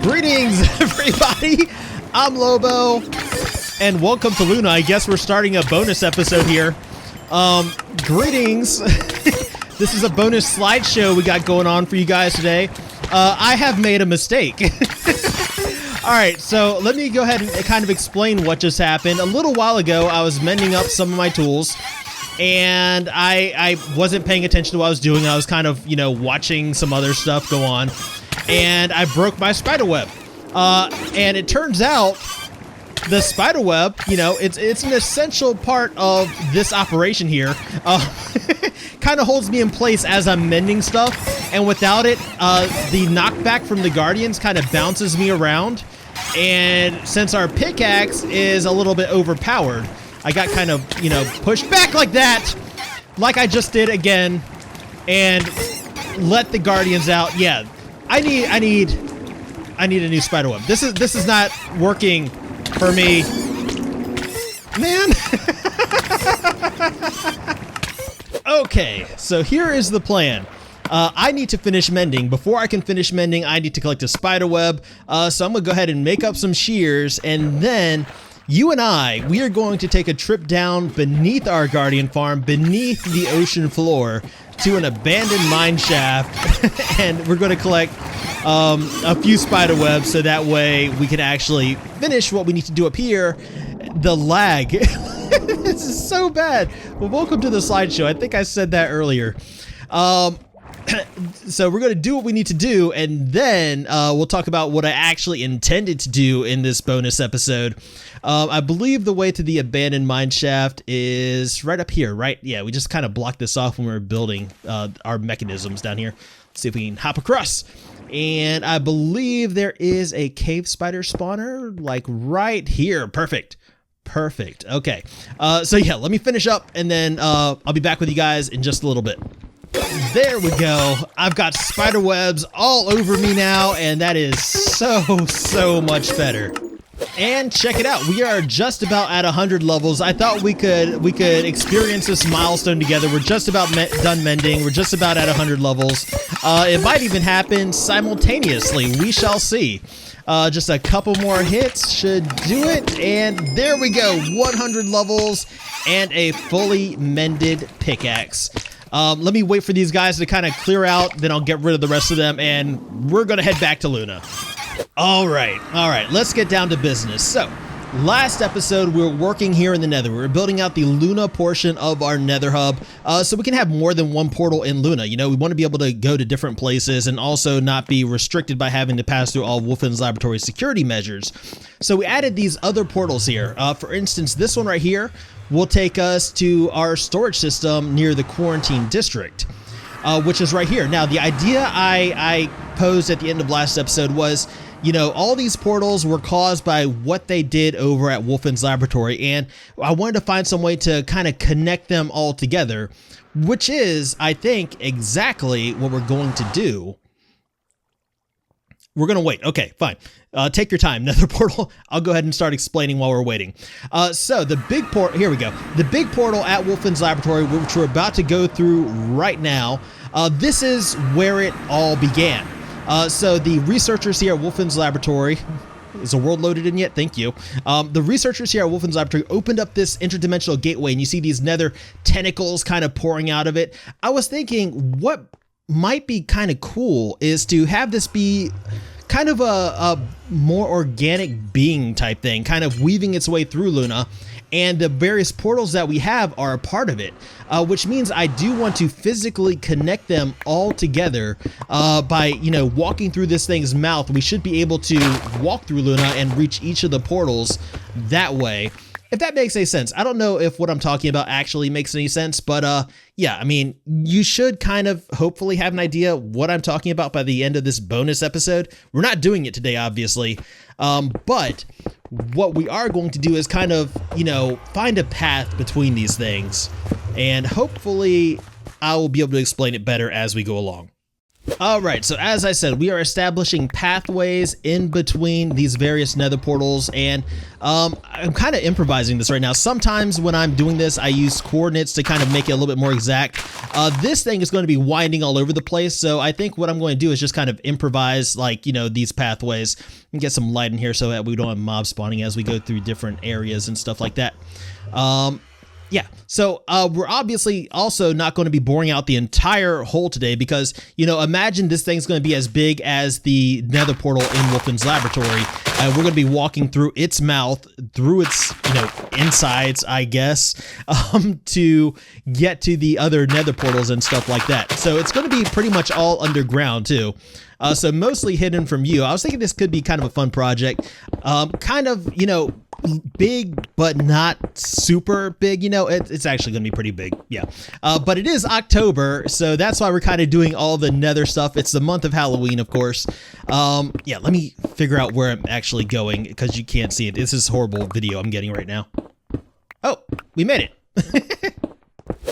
Greetings, everybody. I'm Lobo, and welcome to Luna. I guess we're starting a bonus episode here. Greetings. This is a bonus slideshow we got going on for you guys today. I have made a mistake. All right, so let me go ahead and kind of explain what just happened. A little while ago, I was mending up some of my tools, and I wasn't paying attention to what I was doing. I was kind of, watching some other stuff go on, and I broke my spider web. And it turns out the spider web, it's an essential part of this operation here. Kind of holds me in place as I'm mending stuff, and without it, the knockback from the guardians kind of bounces me around. And since our pickaxe is a little bit overpowered, I got kind of, pushed back like that, like I just did again, and let the guardians out. Yeah, I need a new spider web. This is not working for me, man. Okay, so here is the plan. I need to finish mending. Before I can finish mending, I need to collect a spider web. So I'm gonna go ahead and make up some shears, and then you and we are going to take a trip down beneath our guardian farm, beneath the ocean floor, to an abandoned mine shaft, and we're going to collect a few spider webs so that way we can actually finish what we need to do up here. The lag. This is so bad. Well, welcome to the slideshow. I think I said that earlier. So we're going to do what we need to do, and then we'll talk about what I actually intended to do in this bonus episode. I believe the way to the abandoned mine shaft is right up here, right? Yeah, we just kind of blocked this off when we were building our mechanisms down here. Let's see if we can hop across. And I believe there is a cave spider spawner, like right here. Perfect. Perfect. Okay. So yeah, let me finish up, and then I'll be back with you guys in just a little bit. There we go. I've got spider webs all over me now, and that is so much better. And check it out, we are just about at 100 levels. I thought we could experience this milestone together. We're just about done mending. We're just about at 100 levels. It might even happen simultaneously. We shall see. Just a couple more hits should do it, and there we go. 100 levels and a fully mended pickaxe. Let me wait for these guys to kind of clear out, then I'll get rid of the rest of them, and we're gonna head back to Luna. All right, let's get down to business. So, last episode, we were working here in the Nether. We were building out the Luna portion of our Nether hub, so we can have more than one portal in Luna. We want to be able to go to different places and also not be restricted by having to pass through all Wolfen's Laboratory security measures. So we added these other portals here. For instance, this one right here will take us to our storage system near the quarantine district, which is right here. Now, the idea I posed at the end of last episode was, all these portals were caused by what they did over at Wolfen's Laboratory, and I wanted to find some way to kind of connect them all together, which is, I think, exactly what we're going to do. We're going to wait. Okay, fine. Take your time, Nether Portal. I'll go ahead and start explaining while we're waiting. So the big portal, here we go. The big portal at Wolfen's Laboratory, which we're about to go through right now, this is where it all began. So the researchers here at Wolfen's Laboratory, is the world loaded in yet? Thank you. The researchers here at Wolfen's Laboratory opened up this interdimensional gateway, and you see these nether tentacles kind of pouring out of it. I was thinking what might be kind of cool is to have this be kind of a more organic being type thing, kind of weaving its way through Luna, and the various portals that we have are a part of it, which means I do want to physically connect them all together by, walking through this thing's mouth. We should be able to walk through Luna and reach each of the portals that way. If that makes any sense. I don't know if what I'm talking about actually makes any sense, but yeah, I mean, you should kind of hopefully have an idea what I'm talking about by the end of this bonus episode. We're not doing it today, obviously, but what we are going to do is kind of, find a path between these things, and hopefully I will be able to explain it better as we go along. All right, so as I said, we are establishing pathways in between these various nether portals, and I'm kind of improvising this right now. Sometimes when I'm doing this, I use coordinates to kind of make it a little bit more exact. This thing is going to be winding all over the place, so I think what I'm going to do is just kind of improvise, like, you know, these pathways, and get some light in here so that we don't have mob spawning as we go through different areas and stuff like that. Yeah, so we're obviously also not going to be boring out the entire hole today because, you know, imagine this thing's going to be as big as the nether portal in Wolfen's laboratory. We're going to be walking through its mouth, through its, you know, insides, I guess, to get to the other nether portals and stuff like that. So it's going to be pretty much all underground too. So mostly hidden from you. I was thinking this could be kind of a fun project. Kind of, you know, big, but not super big. You know, it's actually going to be pretty big. Yeah. But it is October, so that's why we're kind of doing all the nether stuff. It's the month of Halloween, of course. Yeah, let me figure out where I'm actually going because you can't see it. This is horrible video I'm getting right now. Oh, we made it.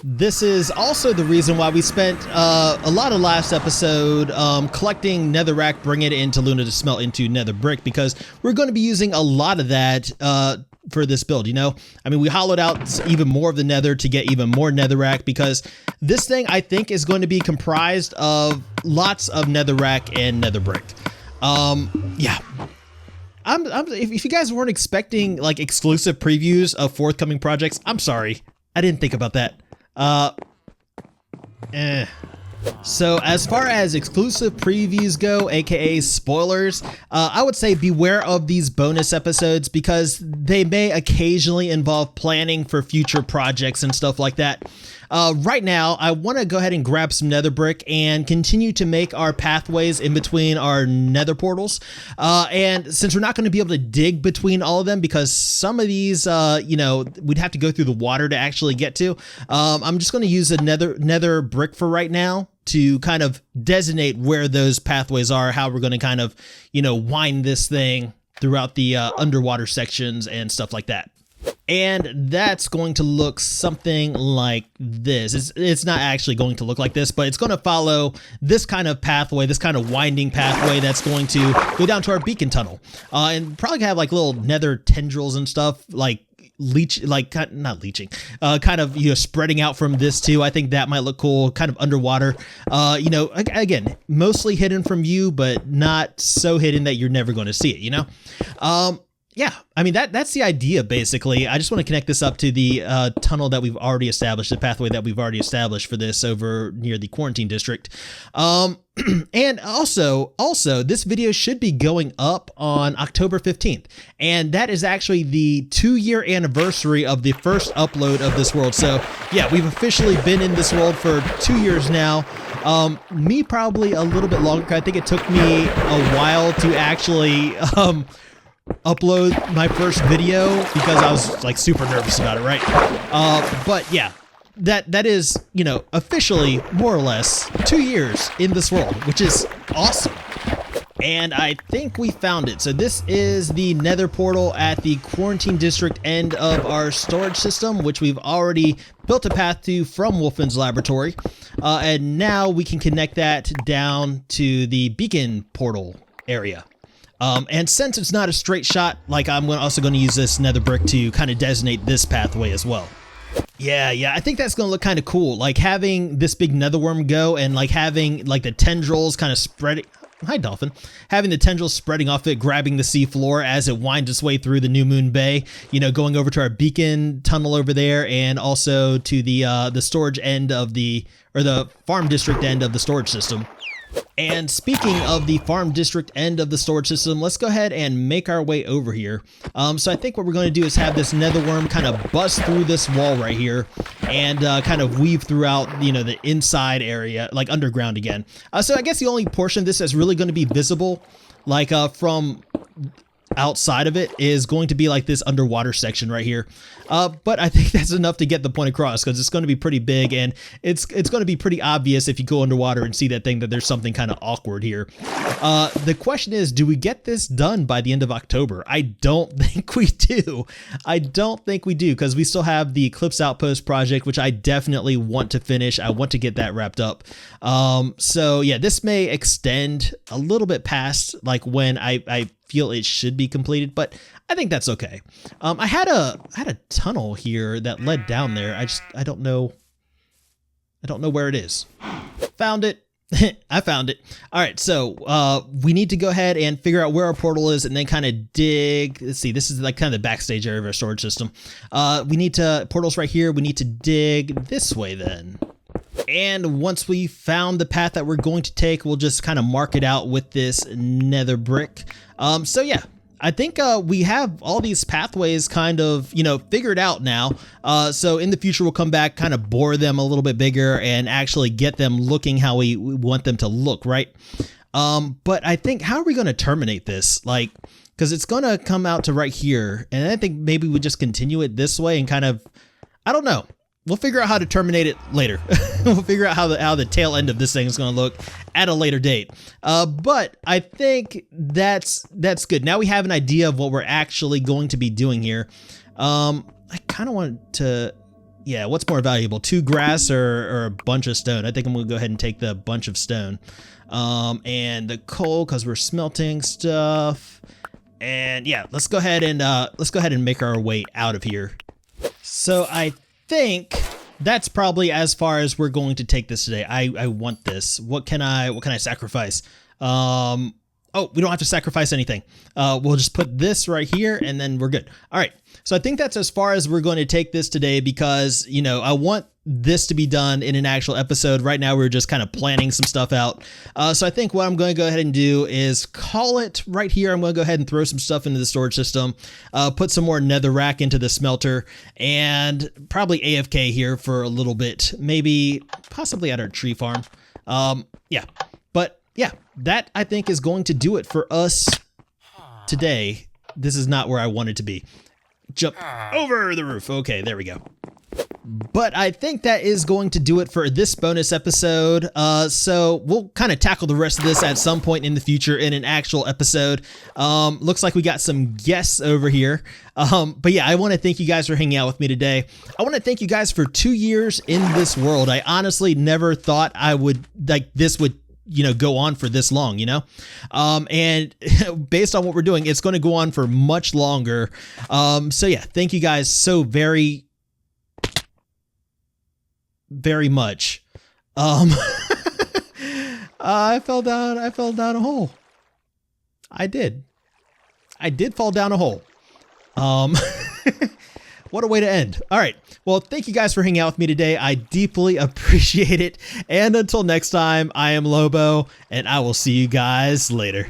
This is also the reason why we spent a lot of last episode collecting netherrack, bringing it into Luna to smelt into nether brick, because we're going to be using a lot of that for this build, you know? I mean, we hollowed out even more of the nether to get even more netherrack, because this thing, I think, is going to be comprised of lots of netherrack and nether brick. Yeah. If you guys weren't expecting, like, exclusive previews of forthcoming projects, I'm sorry. I didn't think about that. So as far as exclusive previews go, aka spoilers, I would say beware of these bonus episodes because they may occasionally involve planning for future projects and stuff like that. Right now, I want to go ahead and grab some nether brick and continue to make our pathways in between our nether portals. And since we're not going to be able to dig between all of them because some of these, you know, we'd have to go through the water to actually get to, I'm just going to use a nether brick for right now to kind of designate where those pathways are, how we're going to kind of, you know, wind this thing throughout the underwater sections and stuff like that. And that's going to look something like this. It's not actually going to look like this, but it's going to follow this kind of pathway, this kind of winding pathway that's going to go down to our beacon tunnel. And probably have like little nether tendrils and stuff, like not leeching, kind of, you know, spreading out from this too. I think that might look cool, kind of underwater. You know, again, mostly hidden from you, but not so hidden that you're never going to see it, you know? Yeah, I mean, that's the idea, basically. I just want to connect this up to the tunnel that we've already established, the pathway that we've already established for this over near the quarantine district. And also, this video should be going up on October 15th. And that is actually the 2-year anniversary of the first upload of this world. So, yeah, we've officially been in this world for 2 years now. Me probably a little bit longer. I think it took me a while to actually upload my first video because I was like super nervous about it, right? But yeah, that is, you know, officially more or less 2 years in this world, which is awesome. And I think we found it. So this is the nether portal at the quarantine district end of our storage system, which we've already built a path to from Wolfen's laboratory. And now we can connect that down to the beacon portal area. And since it's not a straight shot, like, I'm also going to use this nether brick to kind of designate this pathway as well. Yeah, I think that's going to look kind of cool. Like, having this big nether worm go and, like, having, like, the tendrils kind of spreading... Hi, Dolphin. Having the tendrils spreading off it, grabbing the sea floor as it winds its way through the New Moon Bay, you know, going over to our beacon tunnel over there, and also to the storage end of the farm district end of the storage system. And speaking of the farm district end of the storage system, let's go ahead and make our way over here. So I think what we're going to do is have this nether worm kind of bust through this wall right here and kind of weave throughout, you know, the inside area, like underground again. So I guess the only portion of this that's really going to be visible, like from... outside of it is going to be like this underwater section right here. But I think that's enough to get the point across, because it's going to be pretty big, and it's going to be pretty obvious if you go underwater and see that thing that there's something kind of awkward here. The question is, do we get this done by the end of October? I don't think we do. I don't think we do, because we still have the Eclipse Outpost project, which I definitely want to finish. I want to get that wrapped up. So yeah, this may extend a little bit past like when I feel it should be completed, but I think that's okay. I had a tunnel here that led down there. I don't know where it is. Found it. I found it. All right, so we need to go ahead and figure out where our portal is, and then kind of dig. Let's see, this is like kind of the backstage area of our storage system. We need to, portal's right here. We need to dig this way then. And once we found the path that we're going to take, we'll just kind of mark it out with this nether brick. So yeah, I think we have all these pathways kind of, figured out now. So in the future, we'll come back, kind of bore them a little bit bigger and actually get them looking how we want them to look, right? But I think, how are we going to terminate this? Like, because it's going to come out to right here. And I think maybe we just continue it this way and kind of, I don't know. We'll figure out how to terminate it later. We'll figure out how the tail end of this thing is going to look at a later date. But I think that's good. Now we have an idea of what we're actually going to be doing here. I kind of want to, yeah, what's more valuable, 2 grass or a bunch of stone? I think I'm going to go ahead and take the bunch of stone. And the coal, because we're smelting stuff. And yeah, let's go ahead and make our way out of here. So I think that's probably as far as we're going to take this today. I want this. What can I sacrifice? Oh, we don't have to sacrifice anything. We'll just put this right here and then we're good. All right. So I think that's as far as we're going to take this today, because, I want this to be done in an actual episode. Right now, we're just kind of planning some stuff out. So I think what I'm going to go ahead and do is call it right here. I'm going to go ahead and throw some stuff into the storage system, put some more netherrack into the smelter, and probably AFK here for a little bit, maybe possibly at our tree farm. Yeah, but yeah, that I think is going to do it for us today. This is not where I wanted to be. Jump over the roof. Okay, there we go. But I think that is going to do it for this bonus episode. So we'll kind of tackle the rest of this at some point in the future in an actual episode. Looks like we got some guests over here. But yeah, I want to thank you guys for hanging out with me today. I want to thank you guys for 2 years in this world. I honestly never thought this would go on for this long, and based on what we're doing, it's going to go on for much longer. So yeah, thank you guys so very much. I fell down a hole. I did fall down a hole. What a way to end. All right. Well, thank you guys for hanging out with me today. I deeply appreciate it. And until next time, I am Lobo, and I will see you guys later.